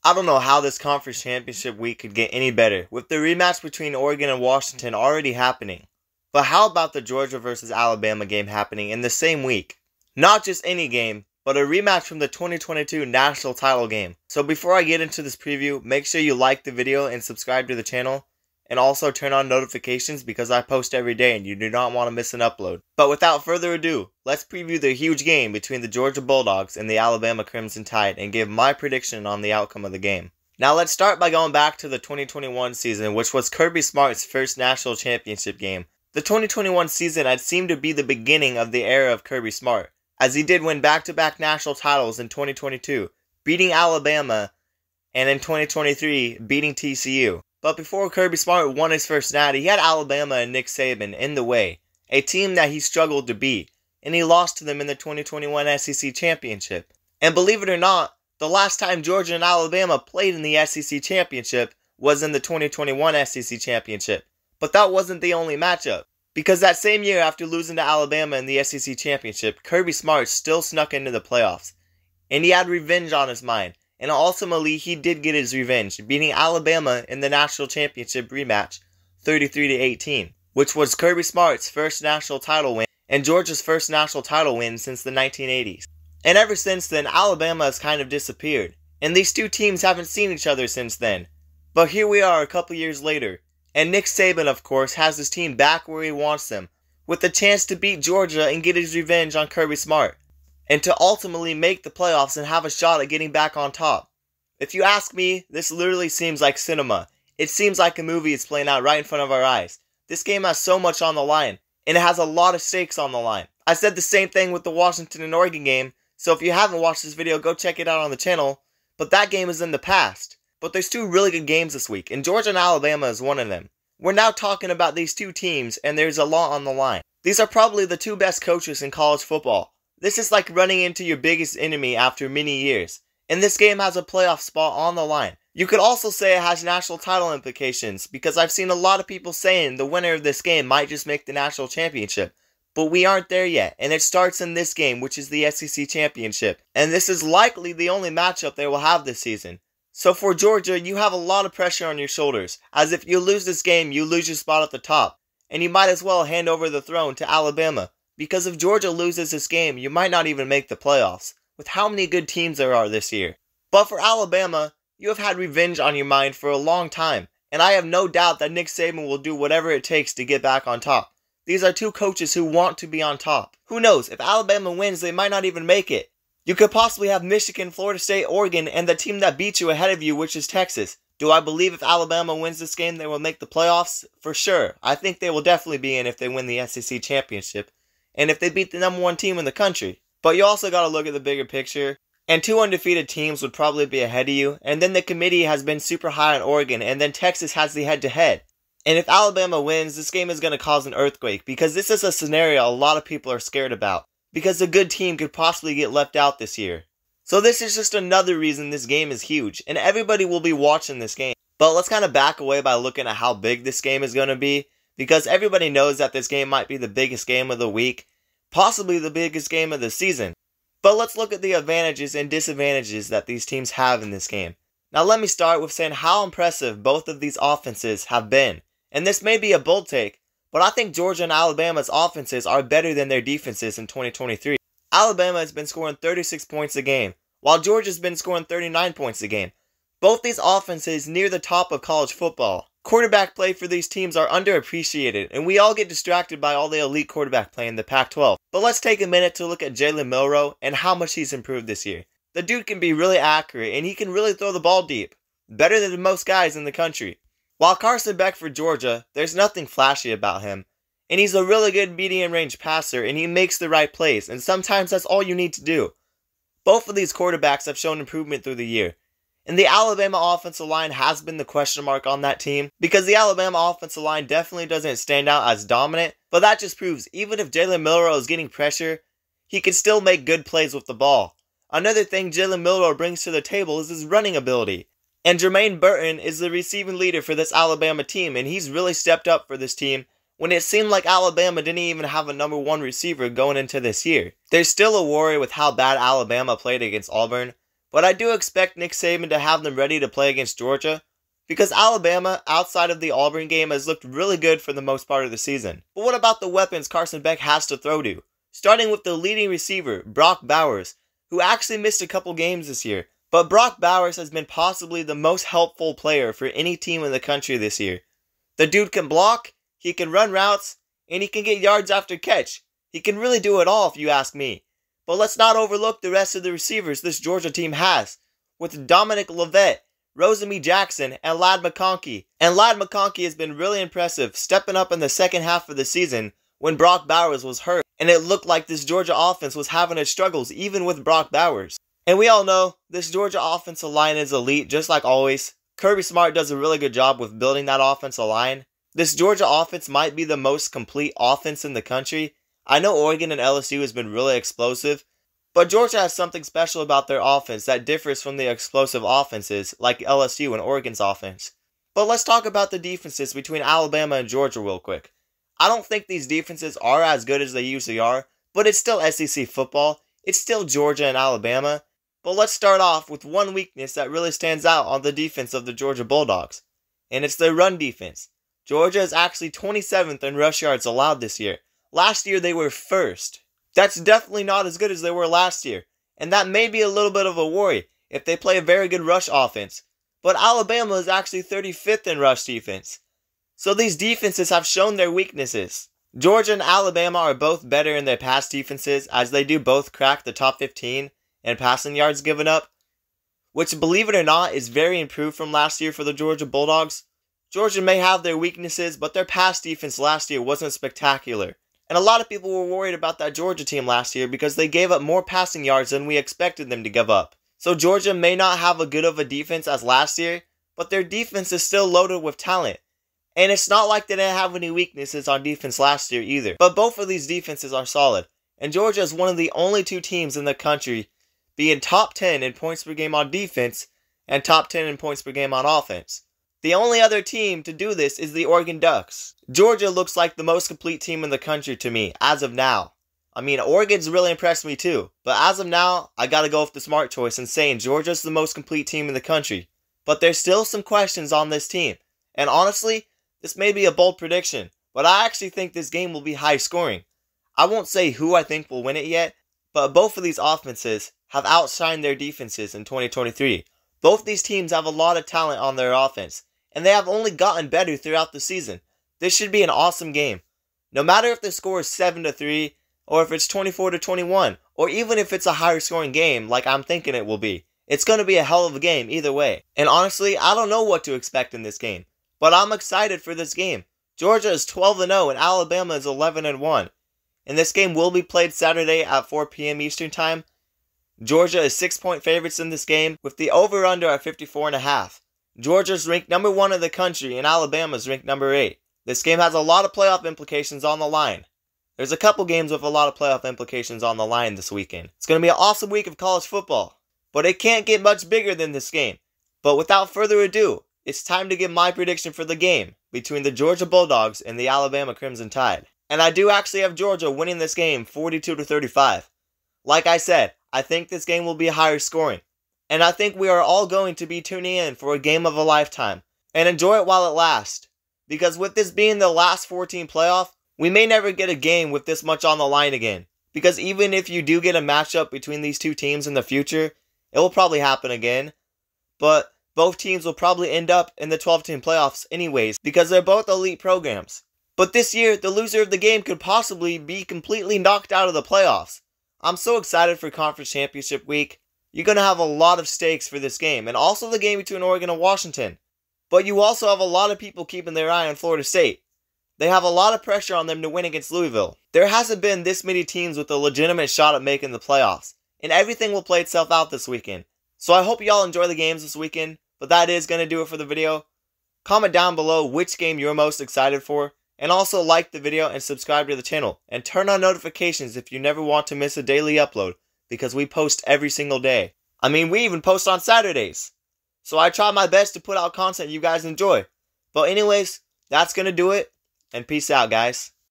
I don't know how this conference championship week could get any better, with the rematch between Oregon and Washington already happening. But how about the Georgia vs. Alabama game happening in the same week? Not just any game, but a rematch from the 2022 national title game. So before I get into this preview, make sure you like the video and subscribe to the channel. And also turn on notifications because I post every day and you do not want to miss an upload. But without further ado, let's preview the huge game between the Georgia Bulldogs and the Alabama Crimson Tide and give my prediction on the outcome of the game. Now let's start by going back to the 2021 season, which was Kirby Smart's first national championship game. The 2021 season had seemed to be the beginning of the era of Kirby Smart, as he did win back-to-back national titles in 2022, beating Alabama, and in 2023, beating TCU. But before Kirby Smart won his first natty, he had Alabama and Nick Saban in the way, a team that he struggled to beat, and he lost to them in the 2021 SEC Championship. And believe it or not, the last time Georgia and Alabama played in the SEC Championship was in the 2021 SEC Championship. But that wasn't the only matchup, because that same year after losing to Alabama in the SEC Championship, Kirby Smart still snuck into the playoffs, and he had revenge on his mind. And ultimately, he did get his revenge, beating Alabama in the national championship rematch, 33-18, which was Kirby Smart's first national title win and Georgia's first national title win since the 1980s. And ever since then, Alabama has kind of disappeared, and these two teams haven't seen each other since then. But here we are a couple years later, and Nick Saban, of course, has his team back where he wants them, with the chance to beat Georgia and get his revenge on Kirby Smart, and to ultimately make the playoffs and have a shot at getting back on top. If you ask me, this literally seems like cinema. It seems like a movie is playing out right in front of our eyes. This game has so much on the line, and it has a lot of stakes on the line. I said the same thing with the Washington and Oregon game, so if you haven't watched this video, go check it out on the channel. But that game is in the past. But there's two really good games this week, and Georgia and Alabama is one of them. We're now talking about these two teams, and there's a lot on the line. These are probably the two best coaches in college football. This is like running into your biggest enemy after many years, and this game has a playoff spot on the line. You could also say it has national title implications, because I've seen a lot of people saying the winner of this game might just make the national championship. But we aren't there yet, and it starts in this game, which is the SEC Championship, and this is likely the only matchup they will have this season. So for Georgia, you have a lot of pressure on your shoulders, as if you lose this game, you lose your spot at the top, and you might as well hand over the throne to Alabama. Because if Georgia loses this game, you might not even make the playoffs, with how many good teams there are this year. But for Alabama, you have had revenge on your mind for a long time, and I have no doubt that Nick Saban will do whatever it takes to get back on top. These are two coaches who want to be on top. Who knows, if Alabama wins, they might not even make it. You could possibly have Michigan, Florida State, Oregon, and the team that beat you ahead of you, which is Texas. Do I believe if Alabama wins this game, they will make the playoffs? For sure. I think they will definitely be in if they win the SEC Championship, and if they beat the #1 team in the country. But you also got to look at the bigger picture, and two undefeated teams would probably be ahead of you, and then the committee has been super high on Oregon, and then Texas has the head-to-head. And if Alabama wins, this game is going to cause an earthquake, because this is a scenario a lot of people are scared about, because a good team could possibly get left out this year. So this is just another reason this game is huge, and everybody will be watching this game. But let's kind of back away by looking at how big this game is going to be, because everybody knows that this game might be the biggest game of the week, possibly the biggest game of the season. But let's look at the advantages and disadvantages that these teams have in this game. Now let me start with saying how impressive both of these offenses have been. And this may be a bold take, but I think Georgia and Alabama's offenses are better than their defenses in 2023. Alabama has been scoring 36 points a game, while Georgia's been scoring 39 points a game. Both these offenses near the top of college football. Quarterback play for these teams are underappreciated, and we all get distracted by all the elite quarterback play in the Pac-12. But let's take a minute to look at Jalen Milroe and how much he's improved this year. The dude can be really accurate, and he can really throw the ball deep, better than most guys in the country. While Carson Beck for Georgia, there's nothing flashy about him, and he's a really good medium-range passer, and he makes the right plays, and sometimes that's all you need to do. Both of these quarterbacks have shown improvement through the year. And the Alabama offensive line has been the question mark on that team, because the Alabama offensive line definitely doesn't stand out as dominant, but that just proves even if Jalen Milroe is getting pressure, he can still make good plays with the ball. Another thing Jalen Milroe brings to the table is his running ability. And Jermaine Burton is the receiving leader for this Alabama team, and he's really stepped up for this team when it seemed like Alabama didn't even have a #1 receiver going into this year. There's still a worry with how bad Alabama played against Auburn, But I do expect Nick Saban to have them ready to play against Georgia, because Alabama, outside of the Auburn game, has looked really good for the most part of the season. But what about the weapons Carson Beck has to throw to? Starting with the leading receiver, Brock Bowers, who actually missed a couple games this year. But Brock Bowers has been possibly the most helpful player for any team in the country this year. The dude can block, he can run routes, and he can get yards after catch. He can really do it all if you ask me. But let's not overlook the rest of the receivers this Georgia team has, with Dominic Lovett, Rosemy Jackson, and Ladd McConkey. And Ladd McConkey has been really impressive, stepping up in the second half of the season when Brock Bowers was hurt, and it looked like this Georgia offense was having its struggles even with Brock Bowers. And we all know, this Georgia offensive line is elite, just like always. Kirby Smart does a really good job with building that offensive line. This Georgia offense might be the most complete offense in the country. I know Oregon and LSU has been really explosive, but Georgia has something special about their offense that differs from the explosive offenses like LSU and Oregon's offense. But let's talk about the defenses between Alabama and Georgia real quick. I don't think these defenses are as good as they usually are, but it's still SEC football. It's still Georgia and Alabama. But let's start off with one weakness that really stands out on the defense of the Georgia Bulldogs, and it's their run defense. Georgia is actually 27th in rush yards allowed this year. Last year they were first. That's definitely not as good as they were last year, and that may be a little bit of a worry if they play a very good rush offense. But Alabama is actually 35th in rush defense. So these defenses have shown their weaknesses. Georgia and Alabama are both better in their pass defenses, as they do both crack the top 15 in passing yards given up, which, believe it or not, is very improved from last year for the Georgia Bulldogs. Georgia may have their weaknesses, but their pass defense last year wasn't spectacular. And a lot of people were worried about that Georgia team last year because they gave up more passing yards than we expected them to give up. So Georgia may not have as good of a defense as last year, but their defense is still loaded with talent. And it's not like they didn't have any weaknesses on defense last year either. But both of these defenses are solid. And Georgia is one of the only two teams in the country being top 10 in points per game on defense and top 10 in points per game on offense. The only other team to do this is the Oregon Ducks. Georgia looks like the most complete team in the country to me, as of now. I mean, Oregon's really impressed me too, but as of now, I gotta go with the smart choice and saying Georgia's the most complete team in the country. But there's still some questions on this team, and honestly, this may be a bold prediction, but I actually think this game will be high scoring. I won't say who I think will win it yet, but both of these offenses have outshined their defenses in 2023. Both these teams have a lot of talent on their offense, and they have only gotten better throughout the season. This should be an awesome game. No matter if the score is 7-3, or if it's 24-21, or even if it's a higher scoring game like I'm thinking it will be. It's going to be a hell of a game either way. And honestly, I don't know what to expect in this game, but I'm excited for this game. Georgia is 12-0 and Alabama is 11-1. And this game will be played Saturday at 4 p.m. Eastern Time. Georgia is 6-point favorites in this game, with the over-under at 54.5. Georgia's ranked number 1 in the country, and Alabama's ranked number 8. This game has a lot of playoff implications on the line. There's a couple games with a lot of playoff implications on the line this weekend. It's going to be an awesome week of college football, but it can't get much bigger than this game. But without further ado, it's time to give my prediction for the game between the Georgia Bulldogs and the Alabama Crimson Tide. And I do actually have Georgia winning this game 42-35. Like I said, I think this game will be higher scoring. And I think we are all going to be tuning in for a game of a lifetime. And enjoy it while it lasts. Because with this being the last 14 playoff, we may never get a game with this much on the line again. Because even if you do get a matchup between these two teams in the future, it will probably happen again. But both teams will probably end up in the 12-team playoffs anyways, because they're both elite programs. But this year, the loser of the game could possibly be completely knocked out of the playoffs. I'm so excited for Conference Championship Week. You're going to have a lot of stakes for this game, and also the game between Oregon and Washington. But you also have a lot of people keeping their eye on Florida State. They have a lot of pressure on them to win against Louisville. There hasn't been this many teams with a legitimate shot at making the playoffs, and everything will play itself out this weekend. So I hope y'all enjoy the games this weekend, but that is going to do it for the video. Comment down below which game you're most excited for, and also like the video and subscribe to the channel, and turn on notifications if you never want to miss a daily upload, because we post every single day. I mean, we even post on Saturdays. So I try my best to put out content you guys enjoy. But anyways, that's going to do it, and peace out, guys.